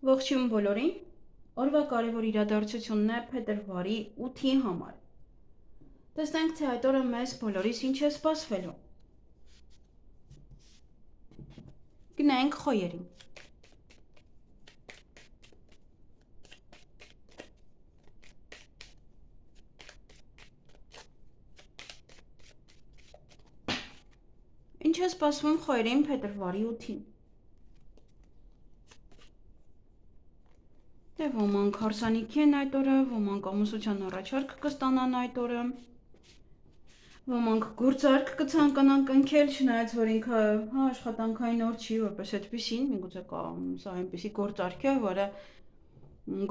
Ողջույն բոլորին, օրվա կարևոր իրադարձությունն է փետրվարի 8-ի համար։ Տեսնենք, թե այդ օրը մեզ բոլորիս ինչ է սպասվելու։ Գնանք խոյերին։ Ինչ է սպասվում խոյերին փետրվարի 8-ին։ Դե ոմանք հարսանիքի են այդ օրը, ոմանք ամուսնության առաջարկ կստանան այդ օրը, ոմանք գործարք կցանկանան կնքել, չնայած որ ինքը աշխատանքային օր չի, որպես այդպեսին, միգուցե կա սա այնպեսի գործարք է, որը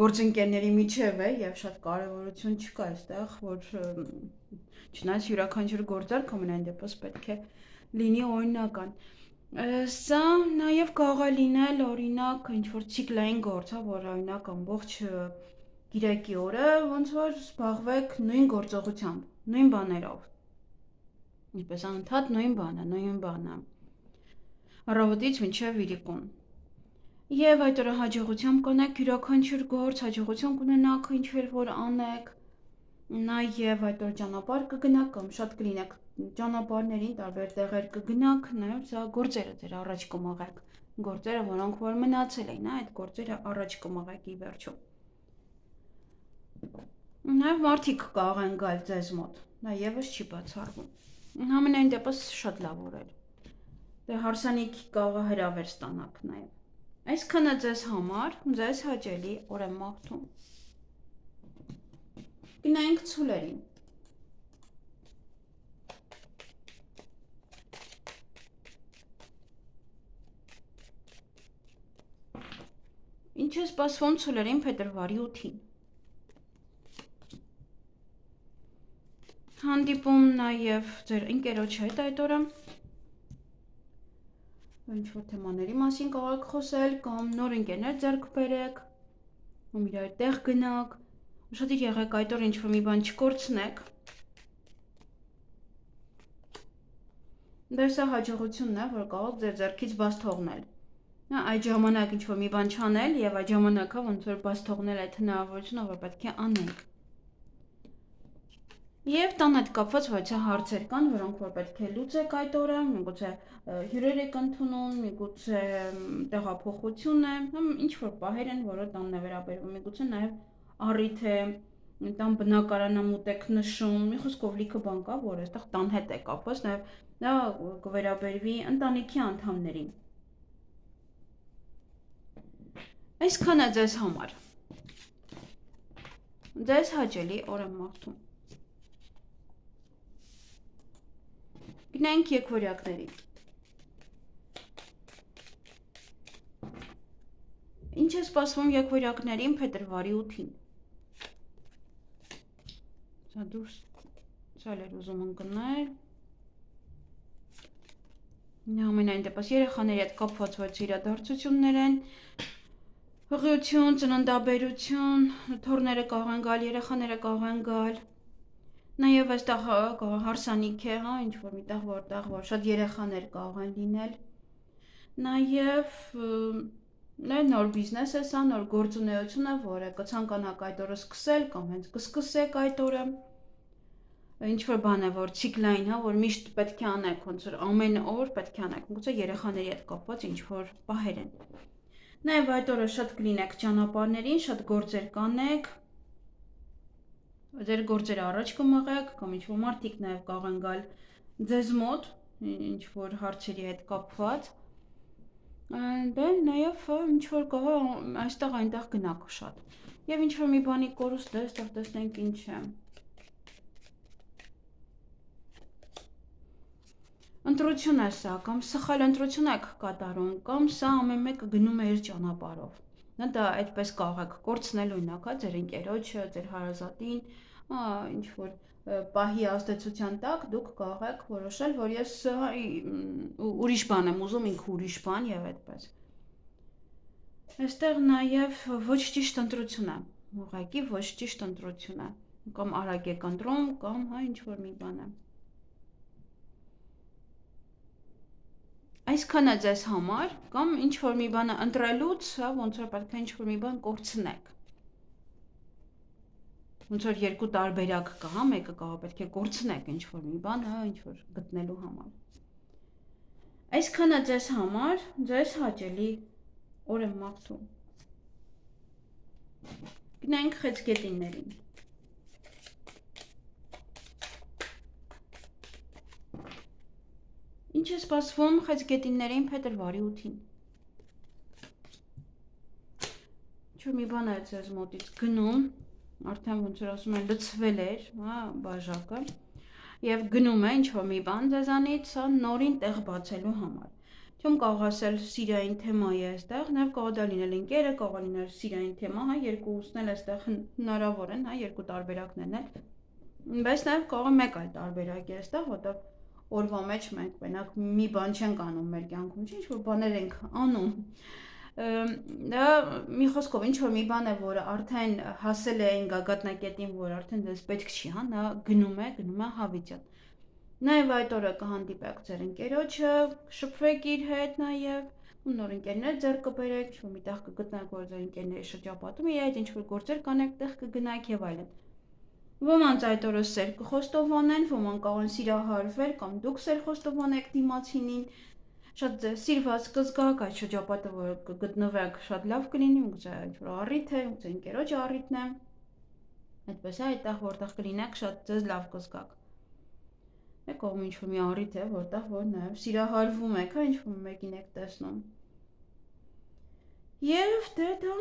գործընկերների միջև է եւ շատ կարեւորություն չկա այստեղ, որ չնայած յուրաքանչյուր գործարք ամենայն դեպս պետք է լինի օրինական։ Սա նաև կարող է լինել օրինակ ինչ-որ ցիկլային գործ, որ օրինակ ամբողջ գիրակի օրը ոնց որ զբաղվեք նույն գործողությամբ, նույն բաներով։ Ինչպես անընդհատ նույն բանը։ Առավոտից մինչև իրիկուն։ Եվ այդ օրը հաջողությամբ կանեք յուրաքանչյուր գործ, հաջողություն կունենաք ինչ-որ որ անեք։ Նաև այդ օր ճանապարհ կգնաք կամ շատ կլինեք ճանապարհներին, տարբեր տեղեր կգնաք, նաև սա գործերը ձեր առաջ կմղեք, գործերը, որոնք որ մնացել էին, այդ գործերը առաջ կմղեք ի վերջո։ Նաև մարդիկ կարող են գալ ձեզ մոտ, դա եւս չի բացառվում։ Ամենայն դեպս շատ լավ օր է։ Դե հարսանիք կարող է հրավեր ստանաք նաև։ Այսքանը ձեզ համար, ձեզ հաճելի օր եմ մաղթում։ Գնանք ցուլերին։ Ինչ է սպասվում ցուլերին փետրվարի 8-ին։ Հանդիպում նաև ձեր ընկերոջ հետ այդ օրը։ Ինչ-որ թեմաների մասին կարող եք խոսել կամ նոր ընկերներ ձեռք բերեք, կամ իրար տեղ գնաք, ուշադիր եղեք այդ օր ինչ-որ մի բան չկորցնեք։ Դա սա հաջողությունն է, որ կարող եք ձեր ձեռքից բաց թողնել։ Այդ ժամանակ ինչ-որ մի բան չանել եւ այդ ժամանակը ոնց որ բաց թողնել այդ հնարավորությունը, որ պետք է անենք։ Եվ տան հետ կապված ոչ հարցեր կան, որոնք որ պետք է լուծեք այդ օրը, միգուցե հյուրեր եք ընդունում, միգուցե տեղափոխություն է, ինչ որ բաներ են, որը տանն է վերաբերվում, միգուցե նաև առիթ է, տան բնակարանամուտ եք նշում, մի խոսքով լիքը բան կա, որ այստեղ տան հետ է կապված, նաև դա կվերաբերվի ընտանիքի անդամներին։ Այսքանը ձեզ համար։ Ձեզ հաճելի օր եմ մաղթում։ Գնանք եկվորյակների։ Ինչ է սպասվում եկվորյակներին փետրվարի 8-ին։ Սա դուրս ցալ էր ուզում ընկնել։ Ամենայն դեպս երեխաների հետ կապված ոչ իրադարձություններ են։ Հղիություն, ծննդաբերություն, թոռները կարող են գալ, երեխաները կարող են գալ։ Նաև այստեղ հարսանիք է, ինչ-որ միտեղ որտեղ որ շատ երեխաներ կարող են լինել։ Նաև նոր բիզնես է սա, նոր գործունեություն է, որը կցանկանաք այդ օրը սկսել կամ հենց կսկսեք այդ օրը։ Ինչ-որ բան է, որ ցիկլային, որ միշտ պետք է անեք, ոնց որ ամեն օր պետք է անեք, գուցե երեխաների հետ կապված ինչ-որ բաներ են։ Նաև այդ օրը շատ կլինեք ճանապարհներին, շատ գործեր կանեք, ձեր գործերը առաջ կմղեք, կամ ինչ-որ մարդիկ նաև կարող են գալ ձեզ մոտ, ինչ-որ հարցերի հետ կապված։ Դե նաև ինչ-որ կարող այստեղ այնտեղ գնաք շատ։ Եվ ինչ-որ մի բանի կորուստ է, այստեղ տեսնենք ինչ է։ Ընտրություն է սա, կամ սխալ ընտրություն եք կատարում, կամ սա ամեն մեկը գնում է իր ճանապարհով։ Դա այդպես կարող եք կորցնել օրինակ, ձեր ընկերոջը, ձեր հարազատին, ինչ որ պահի ազդեցության տակ դուք կարող եք որոշել, որ ես ուրիշ բան եմ ուզում, ինքը ուրիշ բան եւ այդպես։ Այստեղ նաեւ ոչ ճիշտ ընտրություն է, ուղղակի ոչ ճիշտ ընտրություն է, կամ արագ եք ընտրում, կամ ինչ որ մի բան է։ Այսքանը ձեզ համար, կամ ինչ-որ մի բանը ընտրելուց, ոնց որ պետք է ինչ-որ մի բան կորցնեք։ Ոնց որ երկու տարբերակ կա, մեկը կարող պետք է կորցնեք ինչ-որ մի բան, ինչ-որ գտնելու համար։ Այսքանը ձեզ համար, ձեզ հաճելի օր եմ մաղթում։ Գնանք խեցգետիններին։ Ինչ է սպասվում խեցգետիններին փետրվարի 8-ին։ Ինչ-որ մի բան է ձեզ մոտից գնում, արդեն ոնց որ ասում են լցվել էր, բաժակը, եւ գնում է ինչ-որ մի բան ձեզանից, նորին տեղ բացելու համար։ Չեմ կարող ասել սիրային թեմա է այստեղ, նաեւ կարող դա լինել ընկերը, կարող լինել սիրային թեմա, երկուսն էլ այստեղ հնարավոր են, երկու տարբերակներն էլ։ Բայց նաեւ կարող է մեկ այլ տարբերակ է այստեղ, որտեղ օրվա մեջ մենք մենակ մի բան չենք անում մեր կյանքում, ինչ-որ բաներ ենք անում։ Դա մի խոսքով ինչ-որ մի բան է, որը արդեն հասել է այն գագաթնակետին, որ արդեն դες պետք չի, նա գնում է հավիտյան։ Նաև այդ օրը կհանդիպեք ձեր ընկերոջը, շփվեք իր հետ նաև, նոր ընկերներ ձեռք կբերեք, ինչ-որ մի տեղ կգտնեք, որ ձեր ընկերների շրջապատում իր հետ ինչ-որ գործեր կանեք, տեղ կգնաք եւ այլն։ Ոմանց այդ օրը սեր կխոստովանեն, ոմանք կարող են սիրահարվել կամ դուք սեր խոստովանեք դիմացինին, շատ սիրված կզգաք, այդ շրջապատը, որ կգտնվեք, շատ լավ կլինի, ուղղակի ինչ-որ առիթ է, ուղղակի ընկերոջ առիթն է։ Այդպես է, այդտեղ որտեղ կլինեք, շատ ձեզ լավ կզգաք։ Եք ով ինչ-որ մի առիթ է, որտեղ որ նաև սիրահարվում եք, ինչ-որ մեկին եք տեսնում։ Եվ դա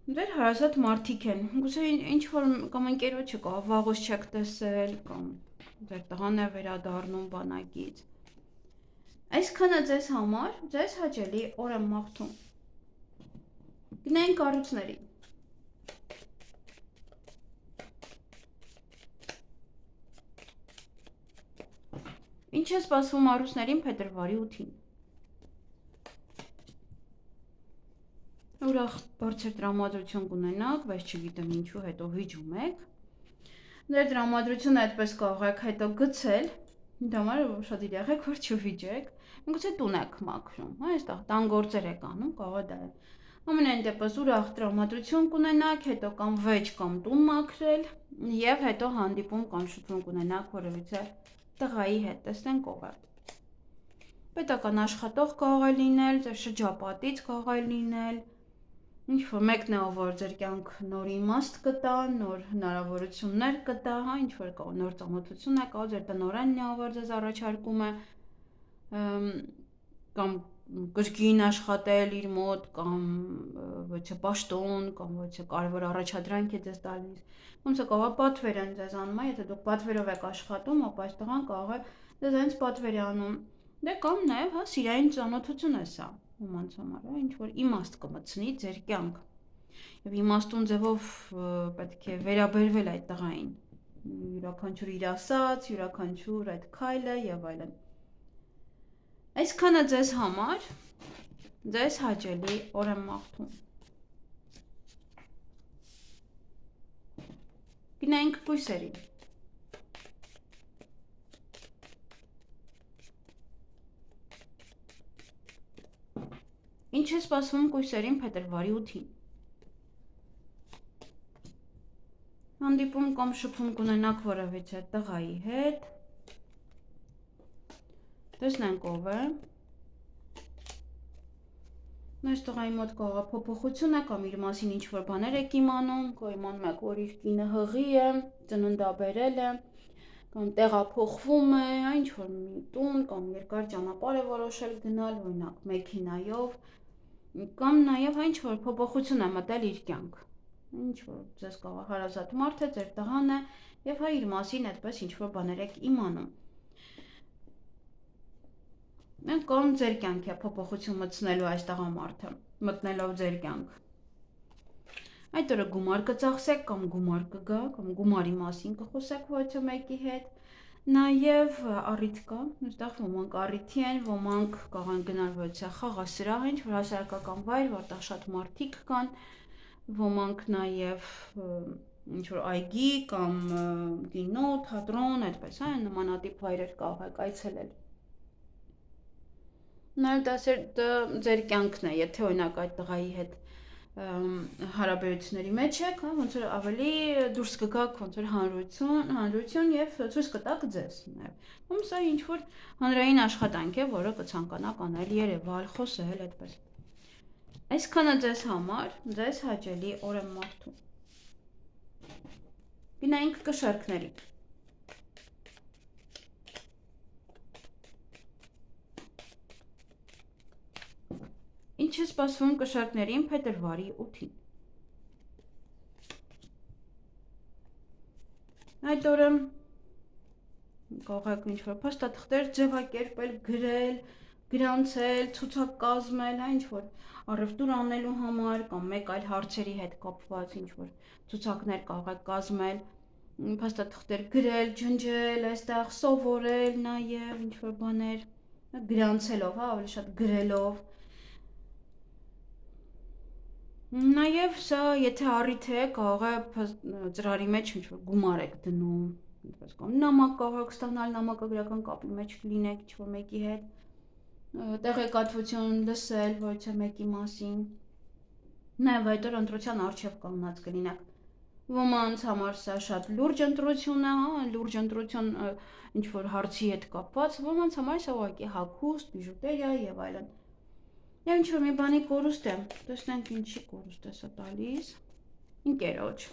ձեր հարազատ մարդիկ են, գուցե ինչ-որ կամ ընկերոջը կարող վաղուց չեք տեսել, կամ ձեր տղան է վերադառնում բանակից։ Այսքանը ձեզ համար, ձեզ հաճելի օր եմ մաղթում։ Գնանք կառույցների։ Ինչ է սպասվում առուսներին փետրվարի 8-ին։ Ուրախ բարձր տրամադրություն կունենաք, բայց չգիտեմ ինչու հետո վիճում եք։ Ձեր տրամադրությունը այդպես կարող եք հետո գցել, դա համար շատ իրախ եք, որ չվիճեք, գուցե տուն եք մաքրում, այստեղ տան գործեր եք անում, կարող է դա է։ Ամենայն դեպս ուրախ տրամադրություն կունենաք, հետո կամ վեճ կամ տուն մաքրել, եւ հետո հանդիպում կամ շփում կունենաք որևիցե տղայի հետ, տեսնենք ով է։ Պետական աշխատող կարող է լինել, ձեր շրջապատից կարող է լինել, ինչ-որ մեկն է, որ ձեր կյանք նոր իմաստ կտա, նոր հնարավորություններ կտա, ինչ-որ կարող նոր ծանոթություն է, կարող ձեր տնօրենն է, որ ձեզ առաջարկում է կամ կրկին աշխատել իր մոտ, կամ ոչ է պաշտոն, կամ ոչ է կարևոր առաջադրանք է ձեզ տալիս, ոնց է կարող է պատվեր են ձեզ անում, եթե դուք պատվերով եք աշխատում, ապա այս տղան կարող է ձեզ հենց պատվեր է անում, դե կամ նաև սիրային ծանոթություն է սա, ոմանց համար, ինչ-որ իմաստ կմտցնի ձեր կյանք, եւ իմաստուն ձևով պետք է վերաբերվել այդ տղային, յուրաքանչյուր իր ասած, յուրաքանչյուր այդ քայլը եւ այլն։ Այսքանը ձեզ համար, ձեզ հաճելի օր եմ մաղթում։ Գնանք կույսերին։ Ինչ է սպասվում կույսերին փետրվարի 8-ին։ Հանդիպում կամ շփում կունենաք որևիցե տղայի հետ։ Տեսնենք ով է։ Այս տղայի մոտ կարող է փոփոխություն է, կամ իր մասին ինչ-որ բաներ եք իմանում, կամ իմանում եք, որ իր կինը հղի է, ծննդաբերել է, կամ տեղափոխվում է, ինչ-որ մի տուն, կամ երկար ճանապարհ է որոշել գնալ, օրինակ մեքենայով, կամ նաև ինչ-որ փոփոխություն է մտել իր կյանք։ Ինչ-որ ձեզ կարող է հարազատ մարդ է, ձեր տղան է, եւ իր մասին այդպես ինչ-որ բաներ եք իմանում։ Կամ ձեր կյանքի է փոփոխություն մտցնելու այս տղամարդը, մտնելով ձեր կյանք։ Այդ օրը գումար կծախսեք, կամ գումար կգա, կամ գումարի մասին կխոսեք ոչ մեկի հետ։ Նաև առիթ կա, այստեղ ոմանք առիթի են, ոմանք կարող են գնալ ոչ խաղասրահ, ինչ-որ հասարակական վայր, որտեղ շատ մարդիկ կան, ոմանք նաև ինչ-որ այգի կամ կինո, թատրոն, այդպես նմանատիպ վայրեր կարող եք այցելել։ Նաև դա ձեր կյանքն է, եթե օրինակ այդ տղայի հետ հարաբերությունների մեջ եք, հա, ոնց որ ավելի դուրս կգաք ոնց որ հանրություն եւ ցույց կտաք ձեզ նաև։ Ում սա ինչ որ հանրային աշխատանք է, որը կցանկանաք անել Երևալ, խոսել այդպես։ Այսքանը ձեզ համար, ձեզ հաճելի օր եմ մաղթում։ Գնայինք կշարքների։ Ինչ է սպասվում կշարքներին փետրվարի 8-ին։ Այդ օրը կարող եք ինչ-որ փաստաթղթեր ձևակերպել, գրել, գրանցել, ցուցակ կազմել, հա, ինչ-որ առևտուր անելու համար կամ մեկ այլ հարցերի հետ կապված ինչ-որ ցուցակներ կարող եք կազմել, փաստաթղթեր գրել, ջնջել, այստեղ սովորել նաև ինչ-որ բաներ, գրանցելով, հա, ավելի շատ գրելով։ Նաև սա, եթե առիթ է, կարող է ծրարի մեջ ինչ-որ գումար եք դնում, կամ նամակ կարող եք ստանալ, նամակագրական կապի մեջ կլինեք ինչ-որ մեկի հետ, տեղեկատվություն լսել ոչ մեկի մասին։ Նաև այդ օր ընտրության առջև կանգնած կլինեք։ Ոմանց համար սա շատ լուրջ ընտրություն է, հա, լուրջ ընտրություն ինչ-որ հարցի հետ կապված, ոմանց համար սա ուղղակի հագուստ, բիժուտերիա եւ այլն։ Եվ ինչ-որ մի բանի կորուստ է, տեսնենք ինչի կորուստ է սա տալիս, ընկերոջ,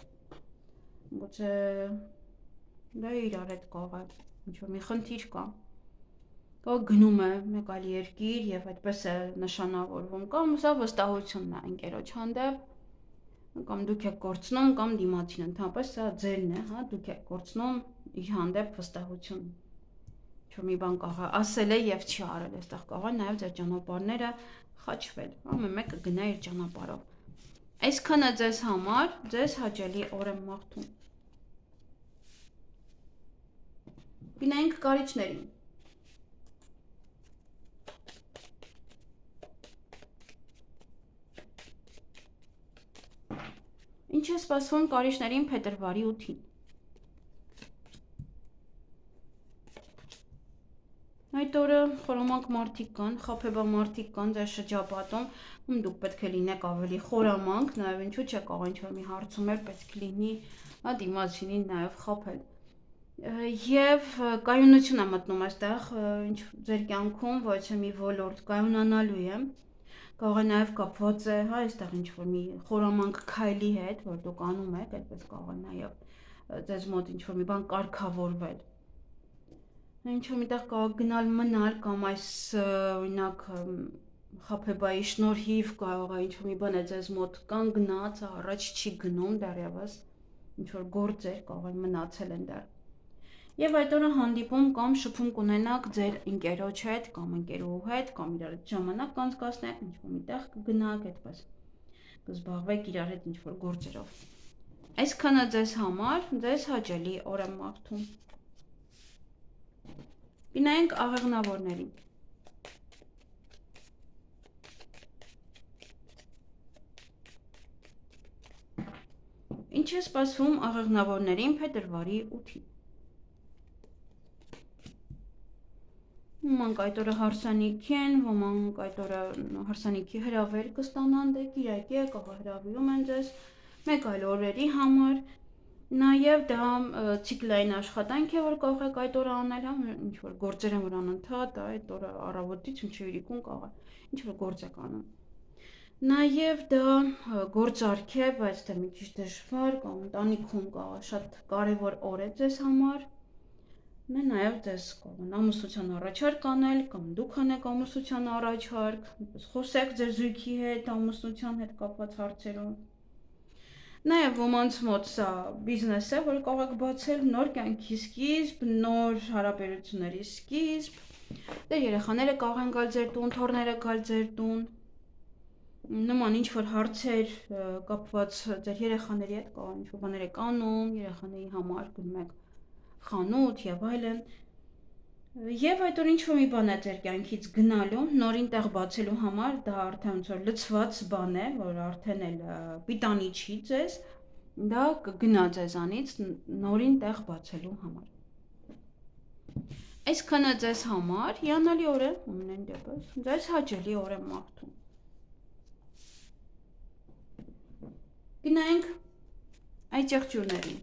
գուցե դա իրար հետ կարող է, ինչ-որ մի խնդիր կա, կարող գնում է մեկ այլ երկիր և այդպես է նշանավորվում, կամ սա վստահությունն է ընկերոջ հանդեպ, կամ դուք եք կորցնում, կամ դիմացին ընդհանրապես սա ձերն է, հա, դուք եք կորցնում իր հանդեպ վստահություն, ինչ-որ մի բան կարող է ասել է և չի արել, այստեղ կարող է նաև ձեր ճանապարհները խաչվել, ամեն մեկը գնա իր ճանապարհով։ Այսքանը ձեզ համար, ձեզ հաճելի օր եմ մաղթում։ Գնայինք կարիճներին։ Ինչ է սպասվում կարիճներին փետրվարի 8-ին։ Այդ օրը խորամանկ մարդիկ կան, խաբեբա մարդիկ կան ձեր շրջապատում, դուք պետք է լինեք ավելի խորամանկ, նաև ինչու՞ չէ կարող ինչ-որ մի հարցում էլ պետք է լինի, հա, դիմացինին նաև խաբել։ Եվ կայունություն է մտնում այստեղ, ինչ ձեր կյանքում ոչ մի ոլորտ կայունանալու է, կարող է նաև կապված է, հա, այստեղ ինչ-որ մի խորամանկ քայլի հետ, որ դուք անում եք, այդպես կարող է նաև ձեզ մոտ ինչ-որ մի բան կարգավորվել։ Ինչ-որ միտեղ կարող գնալ մնալ կամ այս օրինակ խաբեբայի շնորհիվ կարող է ինչ-որ մի բան է ձեզ մոտ կանգնած, առաջ չի գնում դեռևս, ինչ-որ գործեր կարող են մնացել են դեռ։ Եվ այդ օրը հանդիպում կամ շփում կունենաք ձեր ընկերոջ հետ կամ ընկերուհու հետ կամ իրար հետ ժամանակ կանցկացնեք, ինչ-որ միտեղ կգնաք, այդպես կզբաղվեք իրար հետ ինչ-որ գործերով։ Այսքանը ձեզ համար, ձեզ հաճելի օր եմ մաղթում։ Գնայինք աղեղնավորներին։ Ինչ է սպասվում աղեղնավորներին փետրվարի 8-ին։ Ոմանք այդ օրը հարսանիքի են, ոմանք այդ օրը հարսանիքի հրավեր կստանան, դե կիրակի է, կարող հրավիրում են ձեզ մեկ այլ օրերի համար։ Նաև դա ցիկլային աշխատանք է, որ կարող եք այդ օրը անել, հա, ինչ-որ գործեր են, որ անընդհատ, այդ օրը առավոտից մինչև իրիկուն կարող է ինչ-որ գործ եք անում։ Նաև դա գործարք է, բայց դա մի քիչ դժվար կամ ընտանիքում կարող է շատ կարևոր օր է ձեզ համար։ Նաև ձեզ կարող են ամուսնության առաջարկ անել կամ դուք անեք ամուսնության առաջարկ, խոսեք ձեր զույգի հետ ամուսնության հետ կապված հարցերով։ Նաև ոմանց մոտ սա բիզնես է, որ կարող եք բացել նոր կյանքի սկիզբ, նոր հարաբերությունների սկիզբ։ Դեր երեխաները կարող են գալ ձեր տուն, թոռները գալ ձեր տուն։ Նման ինչ-որ հարցեր կապված ձեր երեխաների հետ կարող ինչ-որ բաներ եք անում, երեխաների համար գնում եք խանութ եւ այլն։ Եվ այդ օր ինչ-որ մի բան է ձեր կյանքից գնալու, նորին տեղ բացելու համար, դա արդեն ոնց որ լցված բան է, որ արդեն էլ պիտանի չի ձեզ, դա կգնա ձեզանից նորին տեղ բացելու համար։ Այսքանը ձեզ համար հիանալի օր է, ամեն դեպս, ձեզ հաճելի օր եմ մաղթում։ Գնանք այդ եղջյուրներին։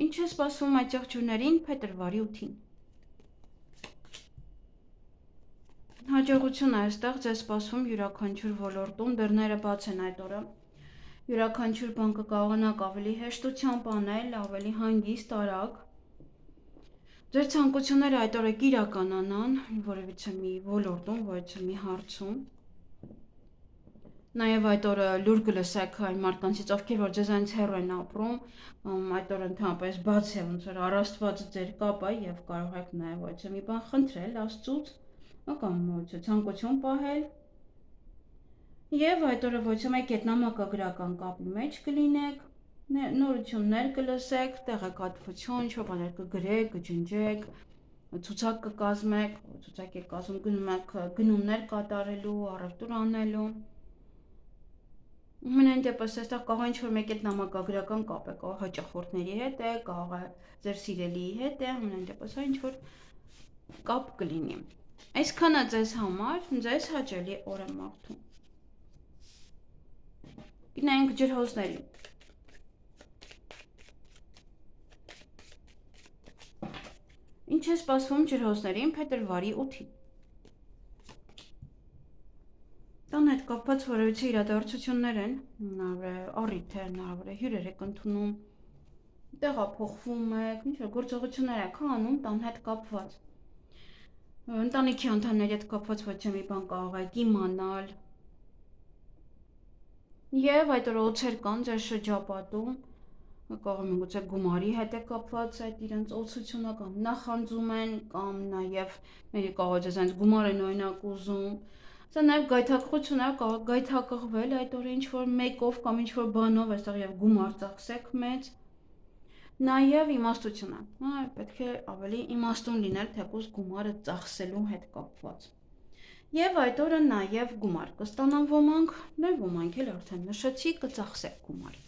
Ինչ է սպասվում այդ եղջյուրներին փետրվարի 8-ին։ Հաջողություն է այստեղ ձեզ սպասվում յուրաքանչյուր ոլորտում, դռները բաց են այդ օրը։ Յուրաքանչյուր բան կկարողանաք ավելի հեշտությամբ անել, ավելի հանգիստ, արագ։ Ձեր ցանկությունները այդ օրը կիրականանան որևիցե մի ոլորտում, որևիցե մի հարցում։ Նաև այդ օրը լուր կլսեք այն մարդկանցից, ովքեր որ ձեզանից հեռու են ապրում, այդ օրը ընդհանրապես բաց է ոնց որ առաստված ձեր կապը եւ կարող եք նաև որևիցե մի բան խնդրել Աստծուց, կամ որևիցե ցանկություն պահել։ Եվ այդ օրը որևիցե մեկ ետնամակագրական կապի մեջ կլինեք, նորություններ կլսեք, տեղեկատվություն, ինչ-որ բաներ կգրեք, կջնջեք, ցուցակ կկազմեք, ցուցակ եք կազմում, գնում եք գնումներ կատարելու, առևտուր անելու։ Ամենայն դեպս այստեղ կարող է ինչ-որ մեկ ետնամակագրական կապ է, կարող հաճախորդների հետ է, կարող է ձեր սիրելիի հետ է, ամենայն դեպս ինչ-որ կապ կլինի։ Այսքանը ձեզ համար, ձեզ հաճելի օր եմ մաղթում։ Գնանք ջրհոզների։ Ինչ է սպասվում ջրհոզներին փետրվարի 8-ին։ Տան հետ կապված որևիցե իրադարձություններ են, հնարավոր է առիթ է, հնարավոր է հյուրեր եք ընդունում, տեղափոխվում եք, ինչ-որ գործողություններ եք անում տան հետ կապված։ Ընտանիքի անդամների հետ կապված ոչ մի բան կարող եք իմանալ։ Եվ այդ օրը օձեր կան ձեր շրջապատում, կարող է միգուցե գումարի հետ է կապված այդ իրենց օծությունը կամ նախանձում են, կամ նաև մեկը կարող է ձեզանից գումար են օրինակ ուզում։ Սա նաև գայթակղություն է, կարող գայթակղվել այդ օրը ինչ-որ մեկով կամ ինչ-որ բանով այստեղ եւ գումար ծախսեք մեծ։ Նաև իմաստություն է, պետք է ավելի իմաստուն լինել, թեկուզ գումարը ծախսելու հետ կապված։ Եվ այդ օրը նաև գումար կստանան ոմանք, ոմանք էլ արդեն նշեցի, կծախսեք գումար։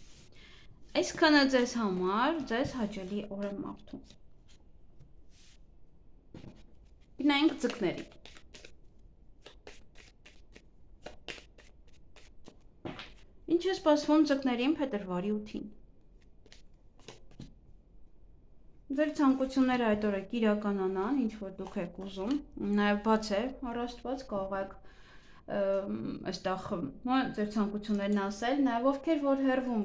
Այսքանը ձեզ համար, ձեզ հաճելի օր եմ մաղթում։ Գնանք ձկների։ Ինչ է սպասվում ձկներին փետրվարի 8-ին։ Ձեր ցանկությունները այդ օրը կիրականանան, ինչ որ դուք եք ուզում, նաև բաց է առաստված, կարող եք այստեղ ձեր ցանկություններն ասել, նաև ովքեր որ հեռվում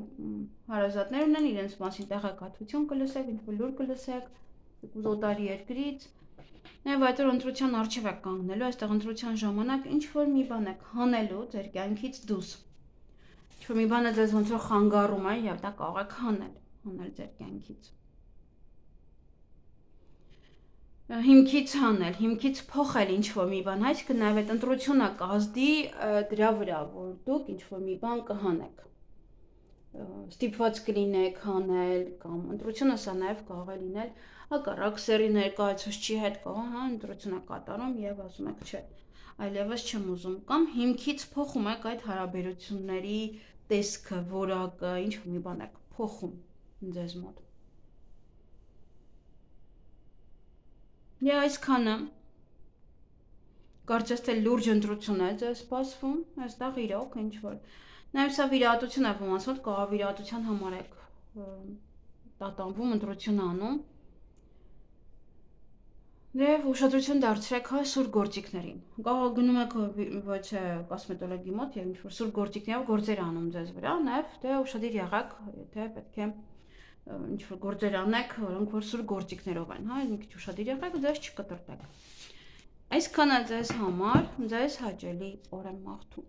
հարազատներ ունեն, իրենց մասին տեղեկատվություն կլսեք, ինչ որ լուր կլսեք, օտարի երկրից։ Նաև այդ օր ընտրության առջև եք կանգնելու, այստեղ ընտրության ժամանակ ինչ որ մի բան եք հանելու ձեր կյանքից դուրս։ Ինչ որ մի բանը ձեզ ոնց որ խանգարում է, եւ դա կարող եք հանել ձեր կյանքից։ Հիմքից հանել, հիմքից փոխել ինչ-որ մի բան, այսինքն նաև այդ ընտրությունը կազդի դրա վրա, որ դուք ինչ-որ մի բան կհանեք, ստիպված կլինեք հանել, կամ ընտրությունը սա նաև կարող է լինել հակառակ սեռի ներկայացուցչի հետ, կարող ընտրություն է կատարում եւ ասում եք չէ, այլևս չեմ ուզում, կամ հիմքից փոխում եք այդ հարաբերությունների տեսքը, որակը, ինչ-որ մի բան եք փոխում ձեզ մոտ։ Եվ այսքանը կարծես թե լուրջ ընտրություն է ձեզ սպասվում, այստեղ իրոք ինչ-որ։ Նաև սա վիրահատություն է ոմանց մոտ, կարող վիրահատության համար եք տատանվում, ընտրություն անում։ Եվ ուշադրություն դարձրեք սուր գործիքներին։ Կարող գնում եք ոչ կոսմետոլոգի մոտ եւ ինչ-որ սուր գործիքներով գործեր անում ձեզ վրա, նաև դե ուշադիր եղեք, եթե պետք է ինչ-որ գործեր անեք, որոնք որ սուր գործիքներով են, մի քիչ ուշադիր եղեք, ձեզ չկտրտեք։ Այսքանը ձեզ համար, ձեզ հաճելի օր եմ մաղթում։